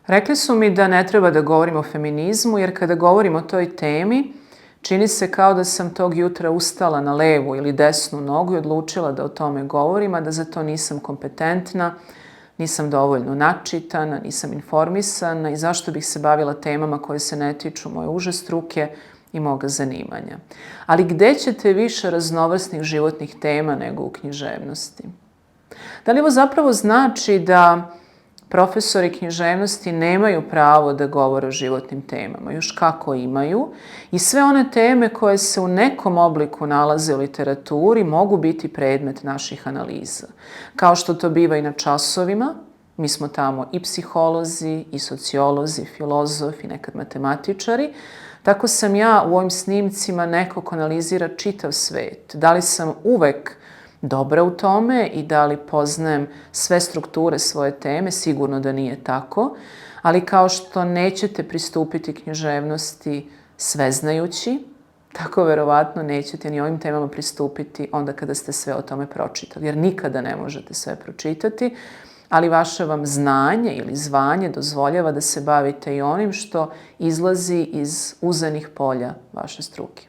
Rekli su mi da ne treba da govorim o feminizmu, jer kada govorim o toj temi, čini se kao da sam tog jutra ustala na levu ili desnu nogu i odlučila da o tome govorim, a da za to nisam kompetentna, nisam dovoljno načitana, nisam informisana i zašto bih se bavila temama koje se ne tiču moje uže struke i moga zanimanja. Ali gde ćete više raznovrsnih životnih tema nego u književnosti? Da li ovo zapravo znači da profesori književnosti nemaju pravo da govore o životnim temama? Još kako imaju. I sve one teme koje se u nekom obliku nalaze u literaturi mogu biti predmet naših analiza. Kao što to biva i na časovima, mi smo tamo i psiholozi, i sociolozi, i filozofi, nekad matematičari, tako sam ja u ovim snimcima neko ko analizira čitav svet. Da li sam uvek dobra u tome i da li poznajem sve strukture svoje teme, sigurno da nije tako, ali kao što nećete pristupiti književnosti sveznajući, tako verovatno nećete ni ovim temama pristupiti onda kada ste sve o tome pročitali, jer nikada ne možete sve pročitati, ali vaše vam znanje ili zvanje dozvoljava da se bavite i onim što izlazi iz uzenih polja vaše struke.